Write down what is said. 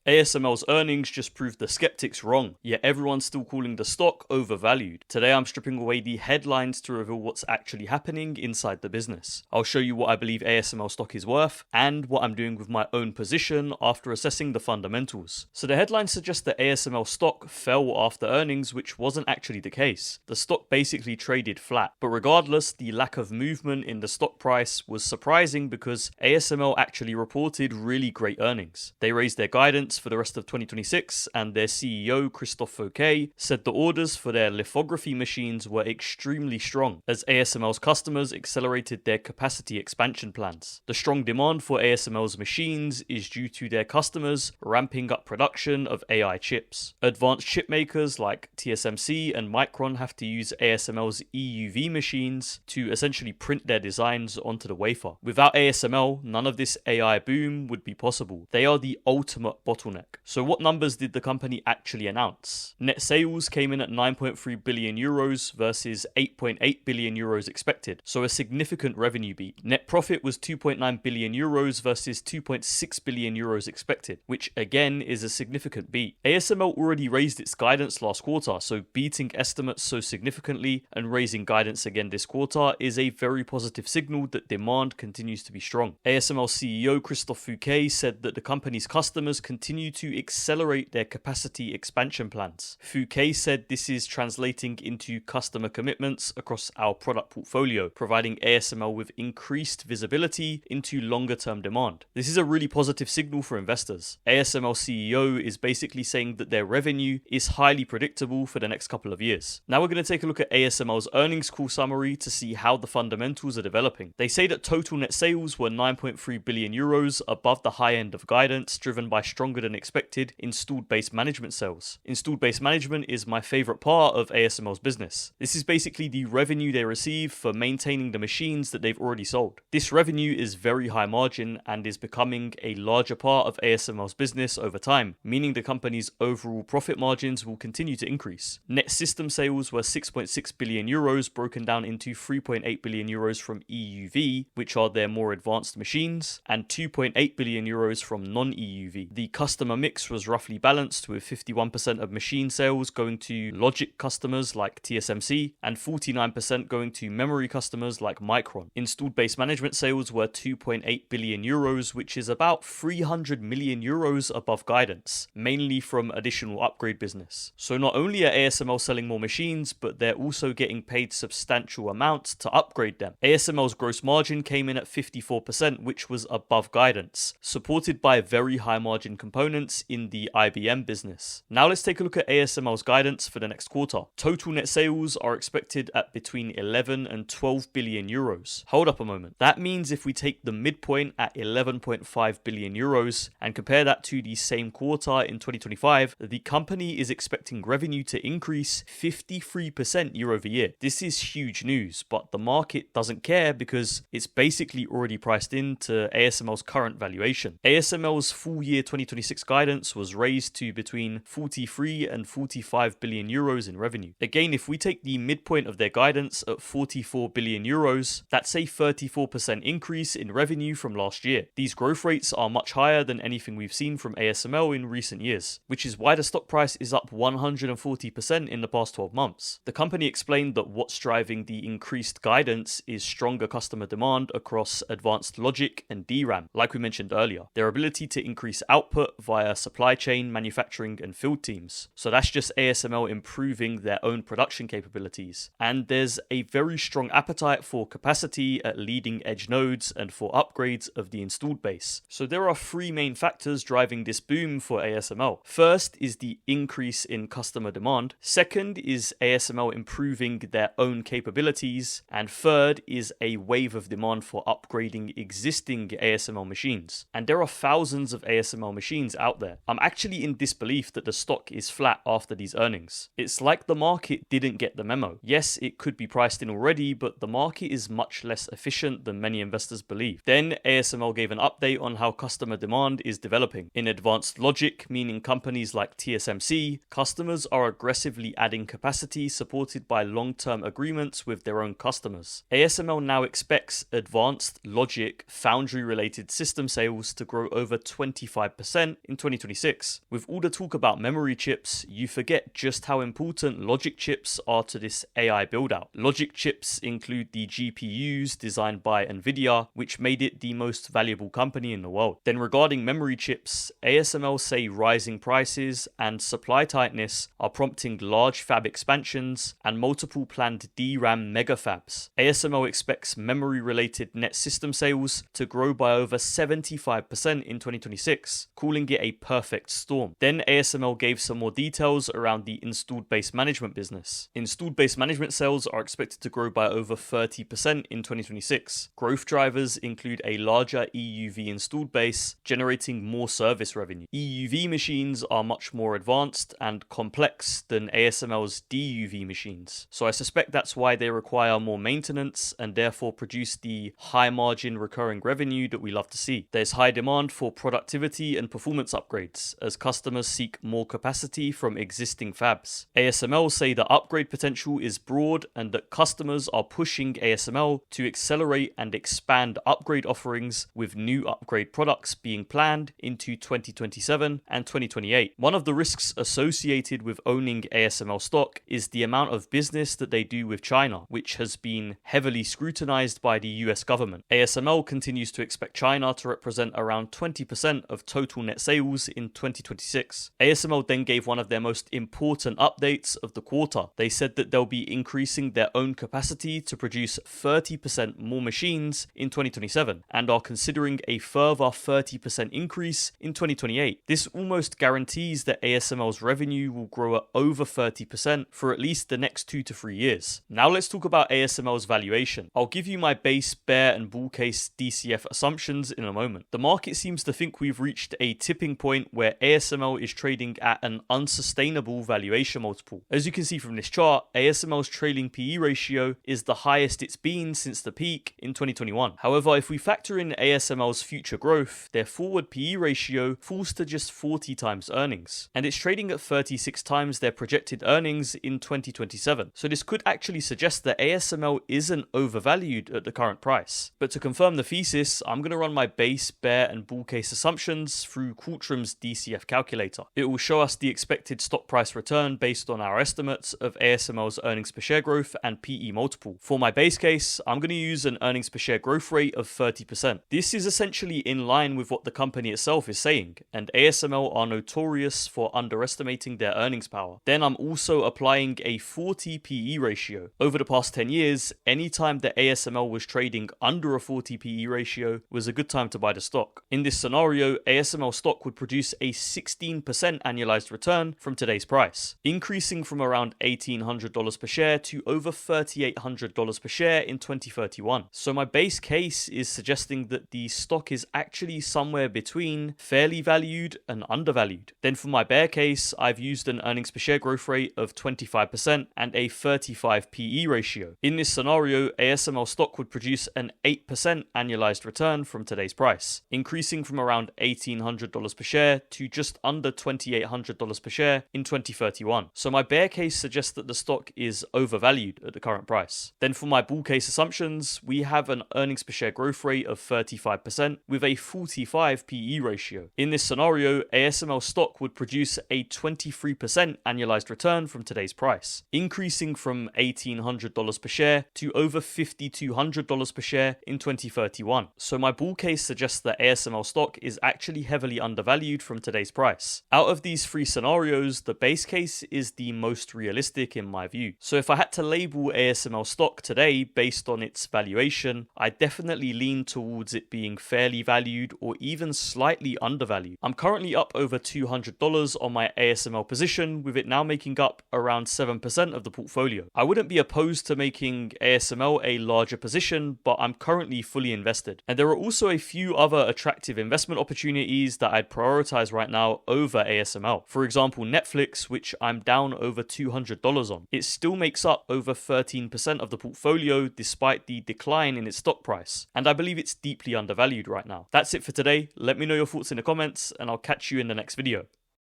ASML's earnings just proved the skeptics wrong, yet everyone's still calling the stock overvalued. Today I'm stripping away the headlines to reveal what's actually happening inside the business. I'll show you what I believe ASML stock is worth, and what I'm doing with my own position after assessing the fundamentals. So the headlines suggest that ASML stock fell after earnings, which wasn't actually the case. The stock basically traded flat, but regardless, the lack of movement in the stock price was surprising because ASML actually reported really great earnings. They raised their guidance for the rest of 2026, and their CEO, Christophe Fouquet, said the orders for their lithography machines were extremely strong, as ASML's customers accelerated their capacity expansion plans. The strong demand for ASML's machines is due to their customers ramping up production of AI chips. Advanced chip makers like TSMC and Micron have to use ASML's EUV machines to essentially print their designs onto the wafer. Without ASML, none of this AI boom would be possible. They are the ultimate bottleneck. So what numbers did the company actually announce? Net sales came in at 9.3 billion euros versus 8.8 billion euros expected, so a significant revenue beat. Net profit was 2.9 billion euros versus 2.6 billion euros expected, which again is a significant beat. ASML already raised its guidance last quarter, so beating estimates so significantly and raising guidance again this quarter is a very positive signal that demand continues to be strong. ASML CEO Christophe Fouquet said that the company's customers continue to accelerate their capacity expansion plans. Fouquet said this is translating into customer commitments across our product portfolio, providing ASML with increased visibility into longer term demand. This is a really positive signal for investors. ASML CEO is basically saying that their revenue is highly predictable for the next couple of years. Now we're going to take a look at ASML's earnings call summary to see how the fundamentals are developing. They say that total net sales were 9.3 billion euros, above the high end of guidance, driven by stronger than expected installed base management sales. Installed base management is my favorite part of ASML's business. This is basically the revenue they receive for maintaining the machines that they've already sold. This revenue is very high margin and is becoming a larger part of ASML's business over time, meaning the company's overall profit margins will continue to increase. Net system sales were 6.6 billion euros, broken down into 3.8 billion euros from EUV, which are their more advanced machines, and 2.8 billion euros from non-EUV. The customer mix was roughly balanced, with 51% of machine sales going to logic customers like TSMC and 49% going to memory customers like Micron. Installed base management sales were 2.8 billion euros, which is about 300 million euros above guidance, mainly from additional upgrade business. So not only are ASML selling more machines, but they're also getting paid substantial amounts to upgrade them. ASML's gross margin came in at 54%, which was above guidance, supported by very high margin components in the IBM business. Now let's take a look at ASML's guidance for the next quarter. Total net sales are expected at between 11 and 12 billion euros. Hold up a moment. That means if we take the midpoint at 11.5 billion euros and compare that to the same quarter in 2025, the company is expecting revenue to increase 53% year over year. This is huge news, but the market doesn't care because it's basically already priced into ASML's current valuation. ASML's full year 2026 guidance was raised to between 43 and 45 billion euros in revenue. Again, if we take the midpoint of their guidance at 44 billion euros, that's a 34% increase in revenue from last year. These growth rates are much higher than anything we've seen from ASML in recent years, which is why the stock price is up 140% in the past 12 months. The company explained that what's driving the increased guidance is stronger customer demand across advanced logic and DRAM, like we mentioned earlier. Their ability to increase output via supply chain, manufacturing, and field teams. So that's just ASML improving their own production capabilities. And there's a very strong appetite for capacity at leading edge nodes and for upgrades of the installed base. So there are three main factors driving this boom for ASML. First is the increase in customer demand. Second is ASML improving their own capabilities. And third is a wave of demand for upgrading existing ASML machines. And there are thousands of ASML machines out there. I'm actually in disbelief that the stock is flat after these earnings. It's like the market didn't get the memo. Yes, it could be priced in already, but the market is much less efficient than many investors believe. Then ASML gave an update on how customer demand is developing. In advanced logic, meaning companies like TSMC, customers are aggressively adding capacity supported by long-term agreements with their own customers. ASML now expects advanced logic foundry-related system sales to grow over 25% in 2026. With all the talk about memory chips, you forget just how important logic chips are to this AI build-out. Logic chips include the GPUs designed by Nvidia, which made it the most valuable company in the world. Then regarding memory chips, ASML say rising prices and supply tightness are prompting large fab expansions and multiple planned DRAM megafabs. ASML expects memory-related net system sales to grow by over 75% in 2026, calling it a perfect storm. Then ASML gave some more details around the installed base management business. Installed base management sales are expected to grow by over 30% in 2026. Growth drivers include a larger EUV installed base, generating more service revenue. EUV machines are much more advanced and complex than ASML's DUV machines, so I suspect that's why they require more maintenance and therefore produce the high margin recurring revenue that we love to see. There's high demand for productivity and performance upgrades as customers seek more capacity from existing fabs. ASML say the upgrade potential is broad and that customers are pushing ASML to accelerate and expand upgrade offerings, with new upgrade products being planned into 2027 and 2028. One of the risks associated with owning ASML stock is the amount of business that they do with China, which has been heavily scrutinized by the US government. ASML continues to expect China to represent around 20% of total net sales in 2026. ASML then gave one of their most important updates of the quarter. They said that they'll be increasing their own capacity to produce 30% more machines in 2027 and are considering a further 30% increase in 2028. This almost guarantees that ASML's revenue will grow at over 30% for at least the next 2 to 3 years. Now let's talk about ASML's valuation. I'll give you my base, bear and bull case DCF assumptions in a moment. The market seems to think we've reached a tipping point where ASML is trading at an unsustainable valuation multiple. As you can see from this chart, ASML's trailing PE ratio is the highest it's been since the peak in 2021. However, if we factor in ASML's future growth, their forward PE ratio falls to just 40 times earnings, and it's trading at 36 times their projected earnings in 2027. So this could actually suggest that ASML isn't overvalued at the current price. But to confirm the thesis, I'm going to run my base, bear and bull case assumptions through Qualtrim's DCF calculator. It will show us the expected stock price return based on our estimates of ASML's earnings per share growth and PE multiple. For my base case, I'm going to use an earnings per share growth rate of 30%. This is essentially in line with what the company itself is saying, and ASML are notorious for underestimating their earnings power. Then I'm also applying a 40 PE ratio. Over the past 10 years, anytime that ASML was trading under a 40 PE ratio was a good time to buy the stock. In this scenario, ASML stock would produce a 16% annualized return from today's price, increasing from around $1,800 per share to over $3,800 per share in 2031. So my base case is suggesting that the stock is actually somewhere between fairly valued and undervalued. Then for my bear case, I've used an earnings per share growth rate of 25% and a 35 PE ratio. In this scenario, ASML stock would produce an 8% annualized return from today's price, increasing from around $1,800 per share to just under $2,800 per share in 2031. So my bear case suggests that the stock is overvalued at the current price. Then for my bull case assumptions, we have an earnings per share growth rate of 35% with a 45 PE ratio. In this scenario, ASML stock would produce a 23% annualized return from today's price, increasing from $1,800 per share to over $5,200 per share in 2031. So my bull case suggests that ASML stock is actually heavily undervalued from today's price. Out of these three scenarios, the base case is the most realistic in my view. So if I had to label ASML stock today based on its valuation, I definitely lean towards it being fairly valued or even slightly undervalued. I'm currently up over $200 on my ASML position, with it now making up around 7% of the portfolio. I wouldn't be opposed to making ASML a larger position, but I'm currently fully invested. And there are also a few other attractive investment opportunities that I'd prioritize right now over ASML. For example, Netflix, which I'm down over $200 on. It still makes up over 13% of the portfolio despite the decline in its stock price, and I believe it's deeply undervalued right now. That's it for today. Let me know your thoughts in the comments, and I'll catch you in the next video.